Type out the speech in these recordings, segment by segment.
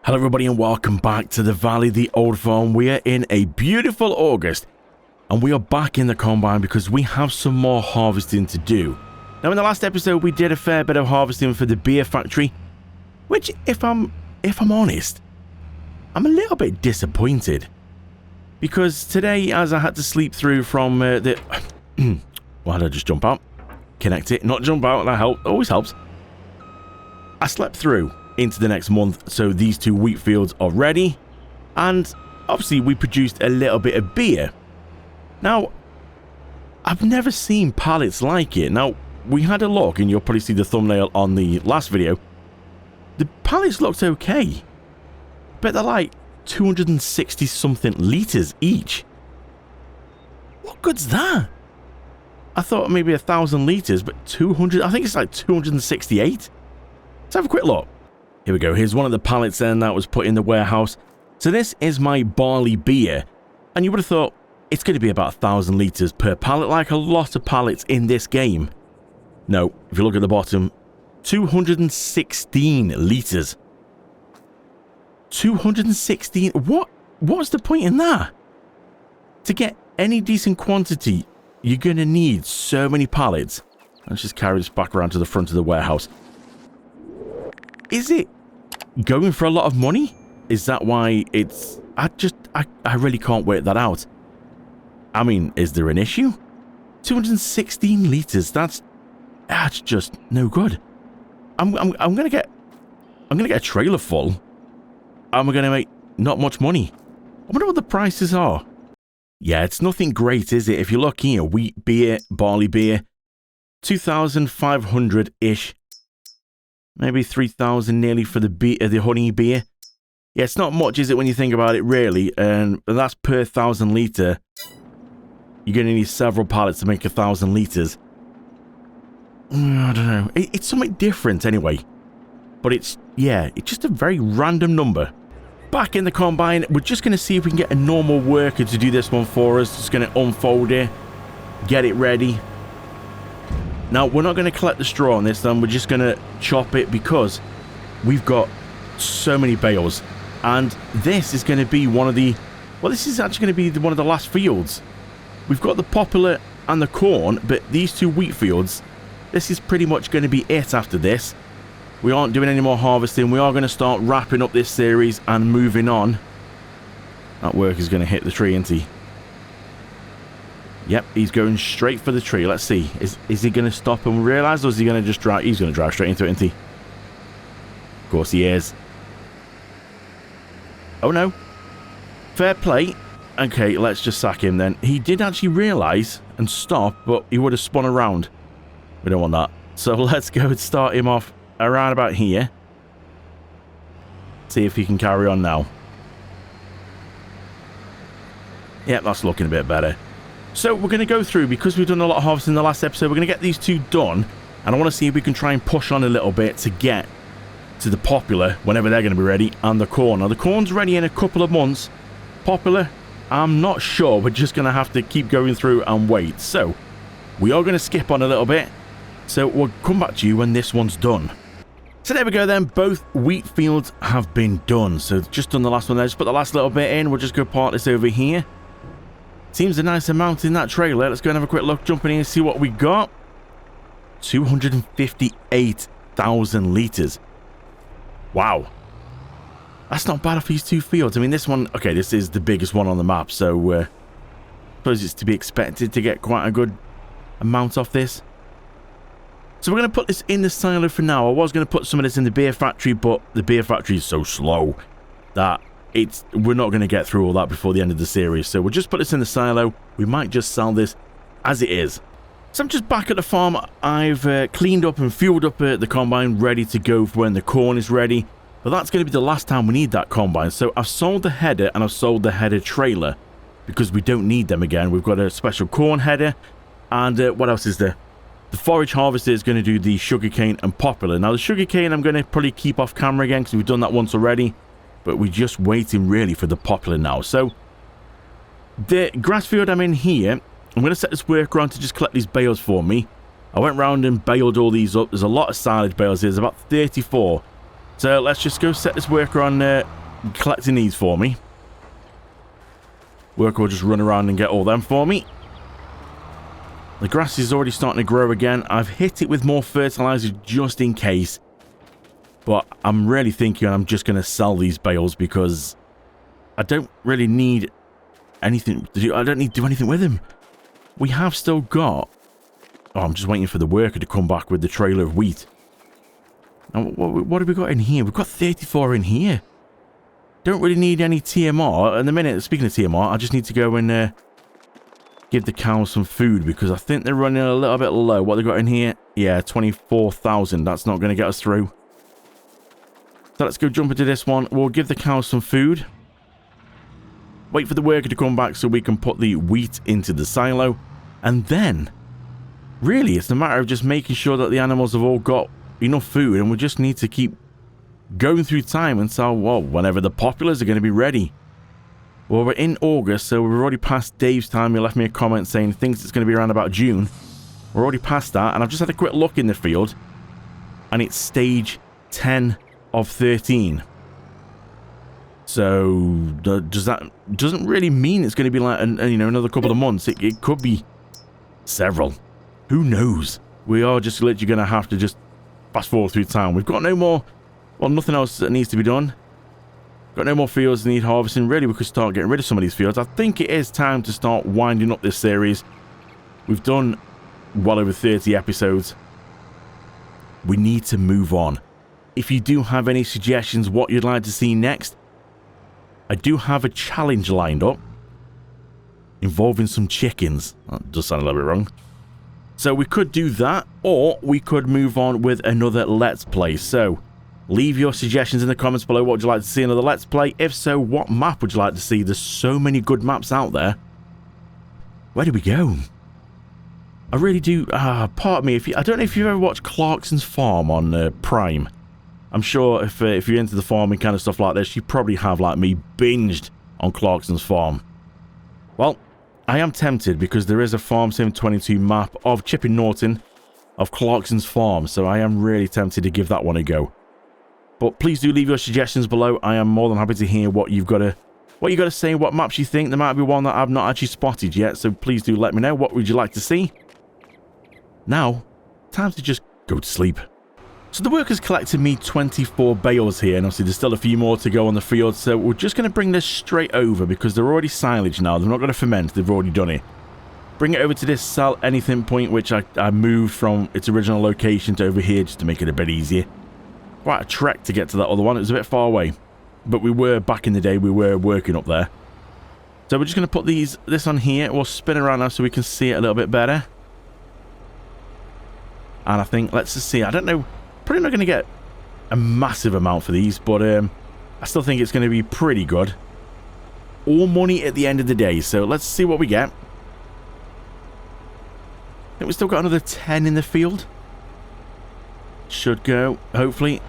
Hello everybody and welcome back to the Valley, the old farm. We are in a beautiful August and we are back in the combine because we have some more harvesting to do. Now in the last episode we did a fair bit of harvesting for the beer factory, which if I'm honest, I'm a little bit disappointed. Because today, as I had to sleep through from the... Why did I just jump out? Connect it, not jump out, that always helps. I slept through into the next month, so these two wheat fields are ready, and obviously we produced a little bit of beer. Now, I've never seen pallets like it. Now, we had a look, and you'll probably see the thumbnail on the last video. The pallets looked okay, but they're like 260 something litres each. What good's that? I thought maybe 1,000 litres, but 200, I think it's like 268. Let's have a quick look. Here we go, here's one of the pallets then that was put in the warehouse. So this is my barley beer, and you would have thought it's going to be about 1,000 litres per pallet, like a lot of pallets in this game. No, if you look at the bottom, 216 litres. 216, what's the point in that? To get any decent quantity, you're going to need so many pallets. Let's just carry this back around to the front of the warehouse. Is it going for a lot of money? Is that why it's... I really can't work that out. I mean, is there an issue? 216 litres, that's just no good. I'm gonna get a trailer full, and we're gonna make not much money. I wonder what the prices are. Yeah, it's nothing great, is it? If you look here, wheat beer, barley beer, 2,500-ish. Maybe 3,000 nearly for the honey beer. Yeah, it's not much, is it, when you think about it, really? And that's per 1,000 litre. You're going to need several pallets to make 1,000 litres. I don't know. It's something different, anyway. But it's just a very random number. Back in the combine, we're just going to see if we can get a normal worker to do this one for us. Just going to unfold it, get it ready. Now, we're not going to collect the straw on this, then we're just going to chop it because we've got so many bales. And this is going to be one of the... Well, this is actually going to be one of the last fields. We've got the poplar and the corn, but these two wheat fields, this is pretty much going to be it after this. We aren't doing any more harvesting. We are going to start wrapping up this series and moving on. That worker's going to hit the tree, isn't he? Yep, he's going straight for the tree. Let's see. Is he going to stop and realise, or is he going to just drive? He's going to drive straight into it, isn't he? Of course he is. Oh no. Fair play. Okay, let's just sack him then. He did actually realise and stop, but he would have spun around. We don't want that. So let's go and start him off around about here. See if he can carry on now. Yep, that's looking a bit better. So we're going to go through, because we've done a lot of harvesting in the last episode, we're going to get these two done, and I want to see if we can try and push on a little bit to get to the poplar whenever they're going to be ready, and the corn. Now the corn's ready in a couple of months. Poplar, I'm not sure. We're just going to have to keep going through and wait. So we are going to skip on a little bit, so we'll come back to you when this one's done. So there we go then, both wheat fields have been done. So just done the last one there, just put the last little bit in. We'll just go part this over here. Seems a nice amount in that trailer. Let's go and have a quick look, jump in here and see what we got. 258,000 litres. Wow. That's not bad for these two fields. I mean, this one, okay, this is the biggest one on the map, so I suppose it's to be expected to get quite a good amount off this. So we're going to put this in the silo for now. I was going to put some of this in the beer factory, but the beer factory is so slow that we're not going to get through all that before the end of the series. So we'll just put this in the silo. We might just sell this as it is. So I'm just back at the farm. I've cleaned up and fueled up the combine, ready to go for when the corn is ready. But that's going to be the last time we need that combine. So I've sold the header and I've sold the header trailer because we don't need them again. We've got a special corn header. And what else is there? The forage harvester is going to do the sugarcane and poplar. Now the sugarcane I'm going to probably keep off camera again because we've done that once already. But we're just waiting really for the poplar now. So the grass field I'm in here, I'm going to set this worker on to just collect these bales for me. I went round and baled all these up. There's a lot of silage bales here. There's about 34. So let's just go set this worker on collecting these for me. Worker will just run around and get all them for me. The grass is already starting to grow again. I've hit it with more fertilizer just in case. But I'm really thinking I'm just going to sell these bales because I don't really need anything to do. I don't need to do anything with them. We have still got... Oh, I'm just waiting for the worker to come back with the trailer of wheat. And what have we got in here? We've got 34 in here. Don't really need any TMR. In the minute, speaking of TMR, I just need to go and give the cows some food because I think they're running a little bit low. What they got in here? Yeah, 24,000. That's not going to get us through. So let's go jump into this one. We'll give the cows some food. Wait for the worker to come back so we can put the wheat into the silo. And then, really, it's a matter of just making sure that the animals have all got enough food. And we just need to keep going through time until, well, whenever the populars are going to be ready. Well, we're in August, so we're already past Dave's time. He left me a comment saying he thinks it's going to be around about June. We're already past that, and I've just had a quick look in the field, and it's stage 10 of 13. So, doesn't really mean it's going to be like, another couple of months. It could be several. Who knows? We are just literally going to have to just fast forward through time. We've got no more... Well, nothing else that needs to be done. Got no more fields that need harvesting. Really, we could start getting rid of some of these fields. I think it is time to start winding up this series. We've done well over 30 episodes. We need to move on. If you do have any suggestions what you'd like to see next, I do have a challenge lined up involving some chickens. That does sound a little bit wrong. So we could do that, or we could move on with another Let's Play. So... leave your suggestions in the comments below. What would you like to see another Let's Play? If so, what map would you like to see? There's so many good maps out there. Where do we go? I really do... pardon me. I don't know if you've ever watched Clarkson's Farm on Prime. I'm sure if you're into the farming kind of stuff like this, you probably have, like me, binged on Clarkson's Farm. Well, I am tempted because there is a Farm Sim 22 map of Chipping Norton of Clarkson's Farm. So I am really tempted to give that one a go. But please do leave your suggestions below. I am more than happy to hear what you've got to say, what maps you think. There might be one that I've not actually spotted yet, so please do let me know. What would you like to see? Now, time to just go to sleep. So the workers collected me 24 bales here, and obviously there's still a few more to go on the field, so we're just going to bring this straight over because they're already silage now. They're not going to ferment, they've already done it. Bring it over to this sell anything point, which I moved from its original location to over here just to make it a bit easier. Quite a trek to get to that other one. It was a bit far away. But we were, back in the day, we were working up there. So we're just going to put this on here. We'll spin around now so we can see it a little bit better. And I think, let's just see. I don't know. Probably not going to get a massive amount for these. But I still think it's going to be pretty good. All money at the end of the day. So let's see what we get. I think we've still got another 10 in the field. Should go, hopefully.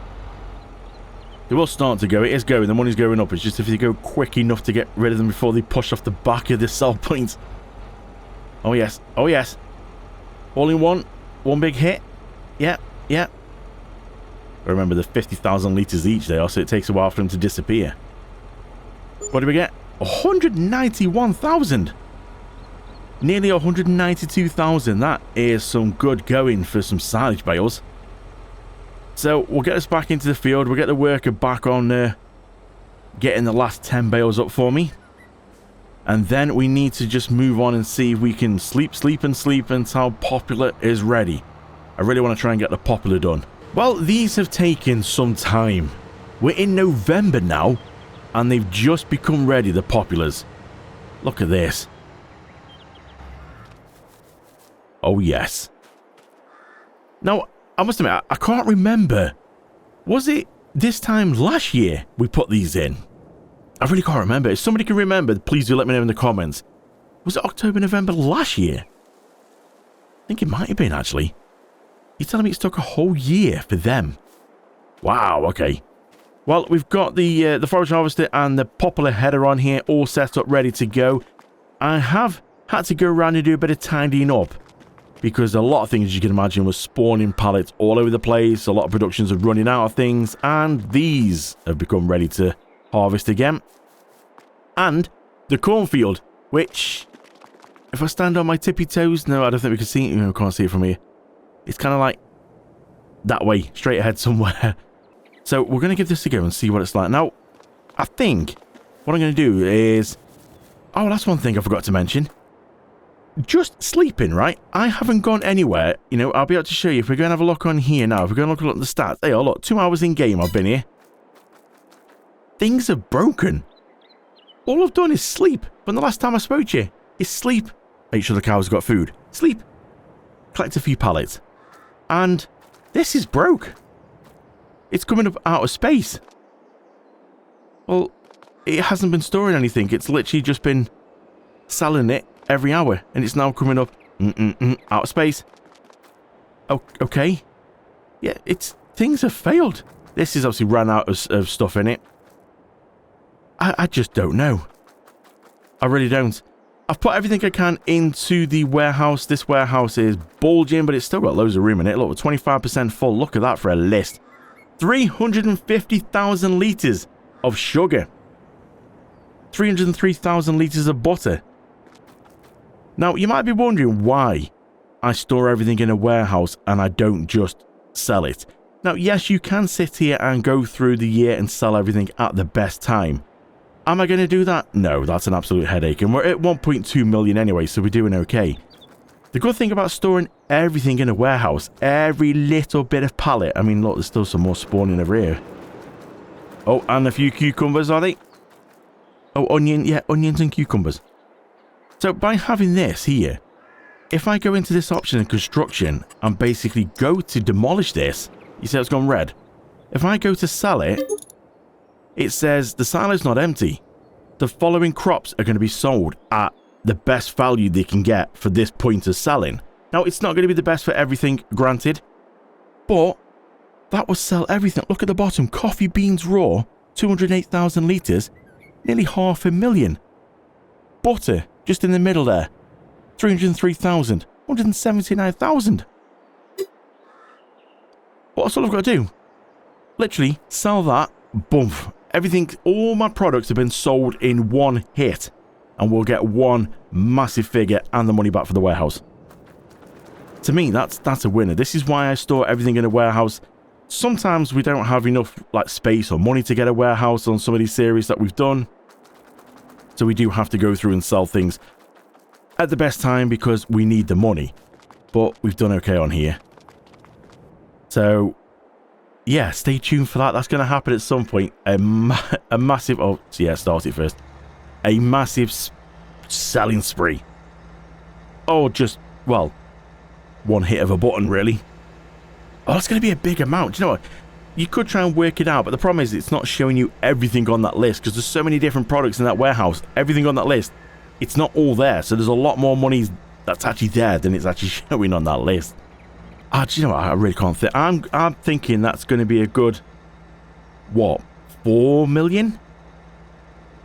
They will start to go. It is going. The money's going up. It's just if they go quick enough to get rid of them before they push off the back of this sell point. Oh, yes. Oh, yes. All in one. One big hit. Yep. Yep. Remember, the 50,000 litres each there, so it takes a while for them to disappear. What do we get? 191,000. Nearly 192,000. That is some good going for some silage bales. So we'll get us back into the field. We'll get the worker back on getting the last 10 bales up for me. And then we need to just move on and see if we can sleep until poplar is ready. I really want to try and get the poplar done. Well, these have taken some time. We're in November now, and they've just become ready, the poplars. Look at this. Oh, yes. Now, I must admit, I can't remember. Was it this time last year we put these in? I really can't remember. If somebody can remember, please do let me know in the comments. Was it October, November last year? I think it might have been, actually. You're telling me it's took a whole year for them? Wow, okay. Well, we've got the forage harvester and the poplar header on here all set up, ready to go. I have had to go around and do a bit of tidying up, because a lot of things, you can imagine, were spawning pallets all over the place. A lot of productions are running out of things, and these have become ready to harvest again. And the cornfield, which, if I stand on my tippy toes, no, I don't think we can see it. We can't see it from here. It's kind of like that way, straight ahead somewhere. So we're going to give this a go and see what it's like. Now, I think what I'm going to do is... Oh, that's one thing I forgot to mention. Just sleeping, right? I haven't gone anywhere. You know, I'll be able to show you. If we're going to have a look on here now, if we're going to look at the stats. Hey, oh, look, 2 hours in game I've been here. Things are broken. All I've done is sleep. From the last time I spoke to you, is sleep. Make sure the cow's got food. Sleep. Collect a few pallets. And this is broke. It's coming up out of space. Well, it hasn't been storing anything. It's literally just been selling it every hour. And it's now coming up out of space. Oh, okay. Yeah, things have failed. This has obviously ran out of stuff in it. I just don't know. I really don't. I've put everything I can into the warehouse. This warehouse is bulging, but it's still got loads of room in it. Look, 25% full. Look at that for a list. 350,000 litres of sugar. 303,000 litres of butter. Now, you might be wondering why I store everything in a warehouse and I don't just sell it. Now, yes, you can sit here and go through the year and sell everything at the best time. Am I going to do that? No, that's an absolute headache. And we're at 1.2 million anyway, so we're doing okay. The good thing about storing everything in a warehouse, every little bit of pallet. I mean, look, there's still some more spawning over here. Oh, and a few cucumbers, are they? Oh, onion. Yeah, onions and cucumbers. So by having this here, if I go into this option in construction and basically go to demolish this, you see it's gone red. If I go to sell it, it says the silo's not empty. The following crops are going to be sold at the best value they can get for this point of selling. Now, it's not going to be the best for everything, granted, but that will sell everything. Look at the bottom. Coffee beans raw, 208,000 litres, nearly 500,000. Butter, just in the middle there, 303,000, 179,000. What's all I've got to do? Literally, sell that, boom. Everything, all my products have been sold in one hit. And we'll get one massive figure and the money back for the warehouse. To me, that's a winner. This is why I store everything in a warehouse. Sometimes we don't have enough space or money to get a warehouse on some of these series that we've done. So we do have to go through and sell things at the best time because we need the money. But we've done okay on here. So, yeah, stay tuned for that. That's going to happen at some point. A massive... Oh, yeah, start it first. A massive selling spree. Oh, just, well, one hit of a button, really. Oh, that's going to be a big amount. Do you know what? You could try and work it out, but the problem is it's not showing you everything on that list because there's so many different products in that warehouse. Everything on that list, it's not all there. So there's a lot more money that's actually there than it's actually showing on that list. Do you know what? I really can't think. I'm thinking that's going to be a good, what, 4 million?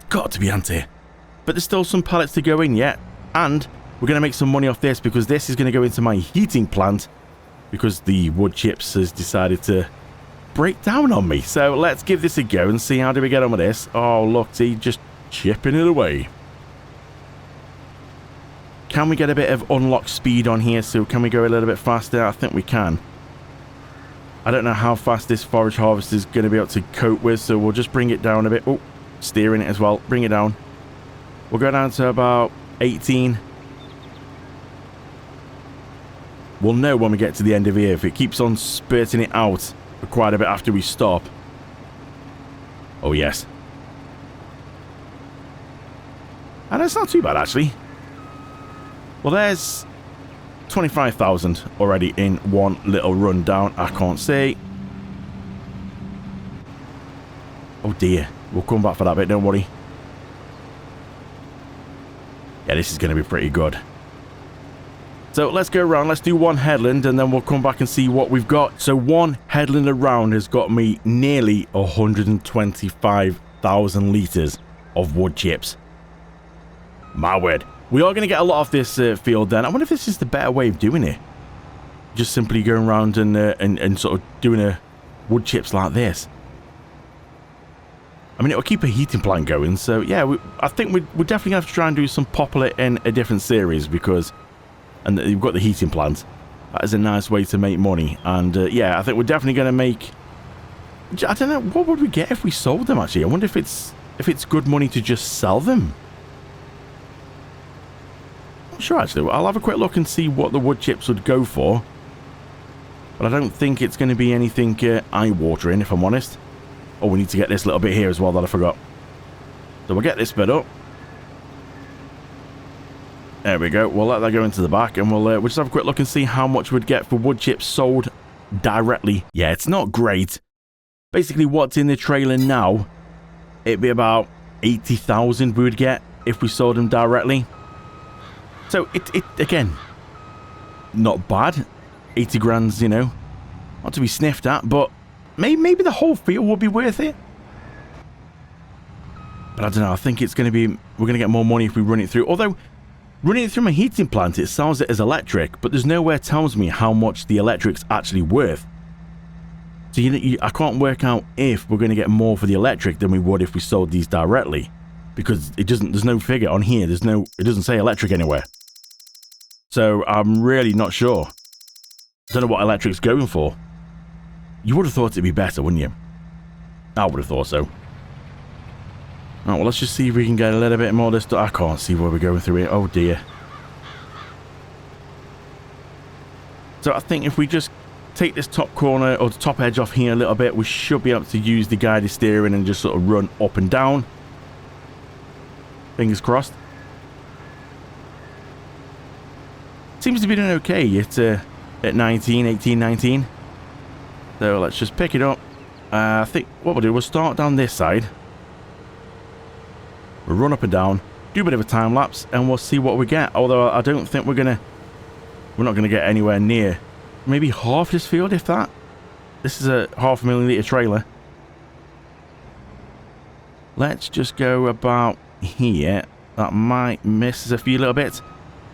Got to be anti. But there's still some pallets to go in yet. And we're going to make some money off this because this is going to go into my heating plant because the wood chips has decided to break down on me. So let's give this a go and see how do we get on with this. Oh, look, see, just chipping it away. Can we get a bit of unlock speed on here? So can we go a little bit faster? I think we can. I don't know how fast this forage harvester is going to be able to cope with, so we'll just bring it down a bit. Oh, steering it as well. Bring it down. We'll go down to about 18. We'll know when we get to the end of here. If it keeps on spurting it out for quite a bit after we stop. Oh, yes. And that's not too bad, actually. Well, there's 25,000 already in one little run down. I can't see. Oh, dear. We'll come back for that bit, don't worry. Yeah, this is going to be pretty good. So let's go around. Let's do one headland and then we'll come back and see what we've got. So one headland around has got me nearly 125,000 litres of wood chips. My word. We are going to get a lot off this field then. I wonder if this is the better way of doing it. Just simply going around and sort of doing a wood chips like this. I mean, it'll keep a heating plant going. So yeah, I think we're definitely going to have to try and do some poplar in a different series because, and you've got the heating plant. That is a nice way to make money. And yeah, I think we're definitely going to make, I don't know, what would we get if we sold them actually? I wonder if it's good money to just sell them. I'm sure actually. I'll have a quick look and see what the wood chips would go for. But I don't think it's going to be anything eye-watering, if I'm honest. Oh, we need to get this little bit here as well that I forgot. So we'll get this bit up. There we go. We'll let that go into the back, and we'll just have a quick look and see how much we'd get for wood chips sold directly. Yeah, it's not great. Basically, what's in the trailer now, it'd be about 80,000 we would get if we sold them directly. So it again, not bad. 80 grand's, you know, not to be sniffed at, but maybe the whole field would be worth it. But I don't know, I think it's going to be, we're going to get more money if we run it through. Although, running it through my heating plant, it sells it as electric, but there's nowhere tells me how much the electric's actually worth. So I can't work out if we're going to get more for the electric than we would if we sold these directly. Because there's no figure on here, it doesn't say electric anywhere. So I'm really not sure. Don't know what electric's going for. You would have thought it'd be better, wouldn't you? I would have thought so. Alright, well, let's just see if we can get a little bit more of this. I can't see where we're going through here. Oh, dear. So I think if we just take this top corner or the top edge off here a little bit, we should be able to use the guided steering and just sort of run up and down. Fingers crossed. Seems to be doing okay at 19, 18, 19. So let's just pick it up. I think what we'll do, we'll start down this side. We'll run up and down, do a bit of a time lapse, and we'll see what we get. Although I don't think we're not gonna get anywhere near maybe half this field, if that. This is a 500,000 litre trailer. Let's just go about here. That might miss us a few little bits.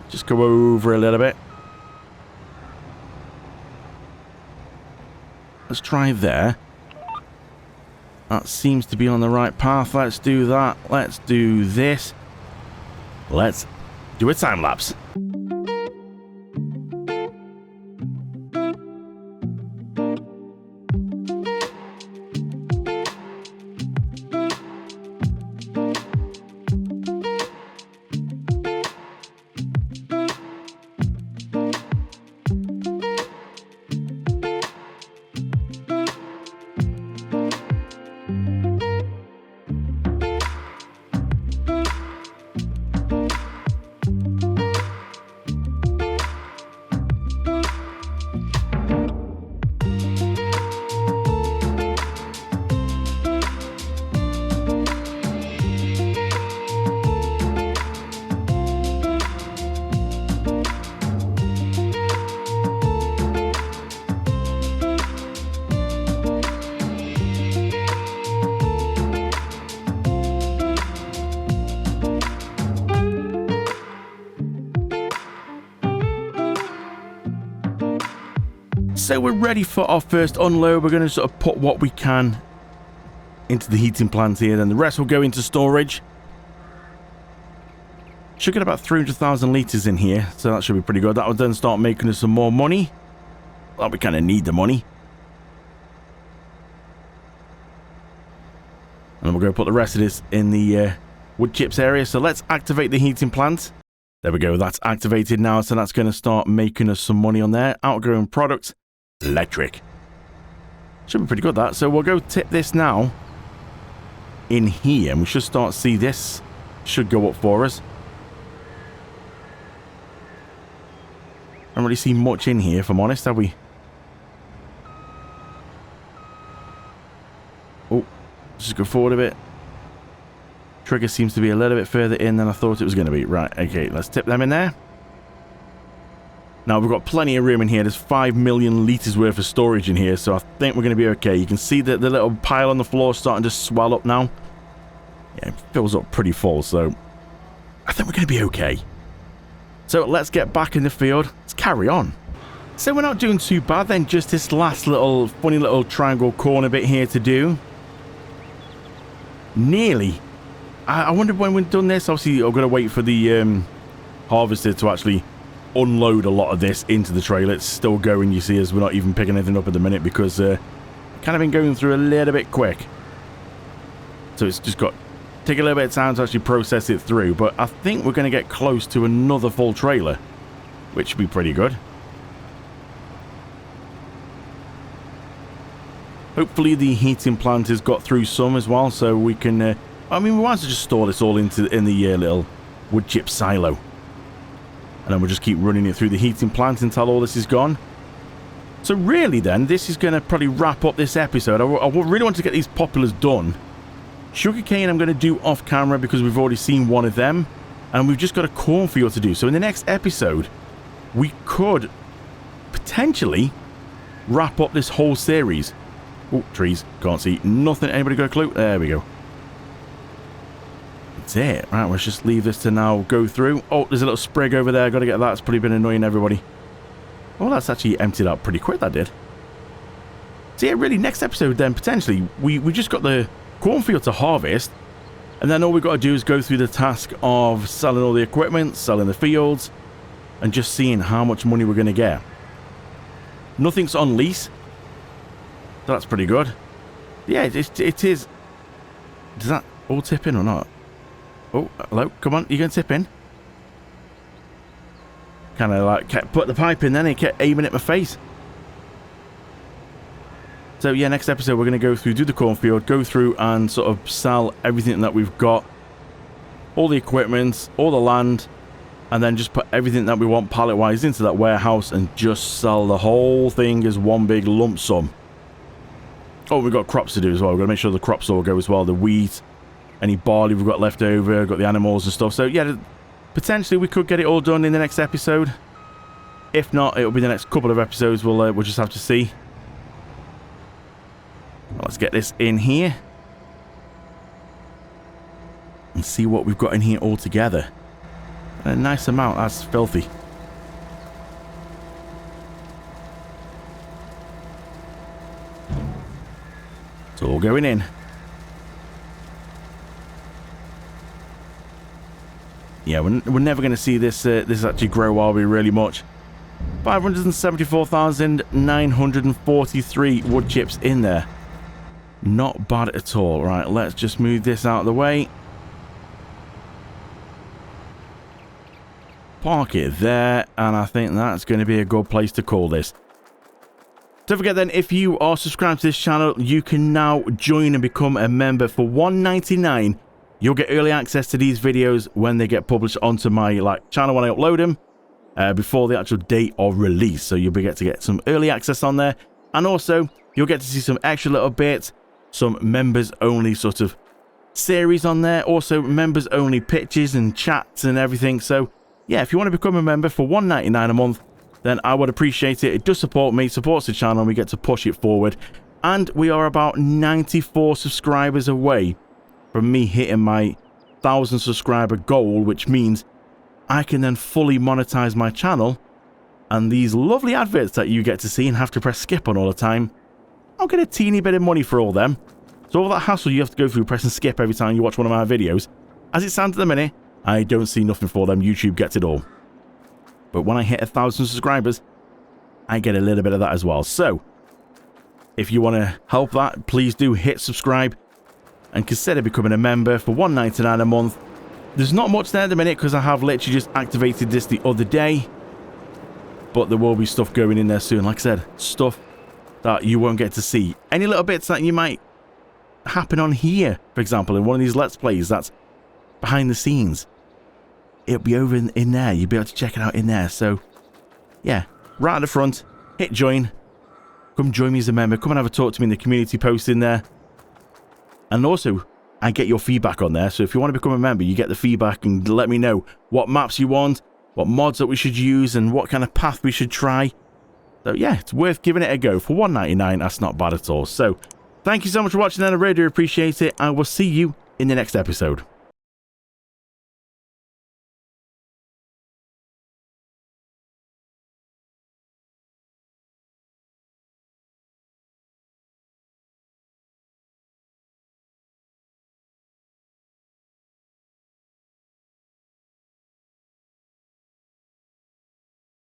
Just go over a little bit. Let's try there. That seems to be on the right path. Let's do that. Let's do this. Let's do a time lapse. So we're ready for our first unload. We're going to sort of put what we can into the heating plant here, then the rest will go into storage. Should get about 300,000 litres in here, so that should be pretty good. That will then start making us some more money. Well, we kind of need the money. And we'll go put the rest of this in the wood chips area. So let's activate the heating plant. There we go, that's activated now, so that's going to start making us some money on there. Outgoing products, electric. Should be pretty good, that. So we'll go tip this now in here, and we should start to see this should go up for us. I don't really see much in here, if I'm honest, have we? Oh, just go forward a bit. Trigger seems to be a little bit further in than I thought it was going to be. Right, okay, let's tip them in there. Now, we've got plenty of room in here. There's 5 million litres worth of storage in here, so I think we're going to be okay. You can see that the little pile on the floor is starting to swell up now. Yeah, it fills up pretty full, so I think we're going to be okay. So let's get back in the field. Let's carry on. So we're not doing too bad then. Just this last little funny little triangle corner bit here to do. nearly. I wonder when we've done this. Obviously, I've got to wait for the harvester to actually unload a lot of this into the trailer. It's still going, you see, as we're not even picking anything up at the minute because kind of been going through a little bit quick. So it's just got to take a little bit of time to actually process it through. But I think we're going to get close to another full trailer, which should be pretty good. Hopefully the heating plant has got through some as well, so we can... I mean, we want to just store this all in the little wood chip silo. And then we'll just keep running it through the heating plant until all this is gone. So really then, this is going to probably wrap up this episode. I really want to get these poplars done. Sugarcane I'm going to do off camera because we've already seen one of them. And we've just got a cornfield to do. So in the next episode, we could potentially wrap up this whole series. Oh, trees. Can't see nothing. Anybody got a clue? There we go. That's it. Right, let's just leave this to now go through. Oh, there's a little sprig over there. Got to get that. It's probably been annoying everybody. Oh, that's actually emptied out pretty quick, that did. So yeah, really, next episode then, potentially, we just got the cornfield to harvest. And then all we've got to do is go through the task of selling all the equipment, selling the fields, and just seeing how much money we're going to get. Nothing's on lease. So that's pretty good. Yeah, it is. Does that all tip in or not? Oh, hello. Come on, you going to tip in? Kind of like kept put the pipe in then, he kept aiming at my face. So yeah, next episode we're going to go through, do the cornfield, go through and sort of sell everything that we've got. All the equipment, all the land, and then just put everything that we want pallet-wise into that warehouse and just sell the whole thing as one big lump sum. Oh, we've got crops to do as well. We've got to make sure the crops all go as well. The wheat, any barley we've got left over, got the animals and stuff. So yeah, potentially we could get it all done in the next episode. If not, it'll be the next couple of episodes. We'll just have to see. Well, let's get this in here. And see what we've got in here all together. A nice amount. That's filthy. It's all going in. Yeah, we're never going to see this this actually grow, are we, really much? 574,943 wood chips in there. Not bad at all. Right, let's just move this out of the way. Park it there, and I think that's going to be a good place to call this. Don't forget then, if you are subscribed to this channel, you can now join and become a member for $1.99. You'll get early access to these videos when they get published onto my channel when I upload them, before the actual date of release. So you'll get to get some early access on there, and also you'll get to see some extra little bits, some members only sort of series on there, also members only pictures and chats and everything. So yeah, if you want to become a member for $1.99 a month, then I would appreciate it. It does support me, supports the channel, and we get to push it forward. And we are about 94 subscribers away from me hitting my 1,000 subscriber goal, which means I can then fully monetize my channel, and these lovely adverts that you get to see and have to press skip on all the time, I'll get a teeny bit of money for all them. So all that hassle you have to go through pressing skip every time you watch one of my videos, as it stands at the minute, I don't see nothing for them. YouTube gets it all. But when I hit 1,000 subscribers, I get a little bit of that as well. So if you want to help that, please do hit subscribe and consider becoming a member for $1.99 a month. There's not much there at the minute because I have literally just activated this the other day, but there will be stuff going in there soon. Like I said, stuff that you won't get to see. Any little bits that you might happen on here, for example, in one of these Let's Plays that's behind the scenes, it'll be over in there. You'll be able to check it out in there. So yeah, right at the front, hit join, come join me as a member, come and have a talk to me in the community post in there. And also, I get your feedback on there. So if you want to become a member, you get the feedback and let me know what maps you want, what mods that we should use, and what kind of path we should try. So yeah, it's worth giving it a go. For $1.99, that's not bad at all. So thank you so much for watching, and I really do appreciate it. I will see you in the next episode.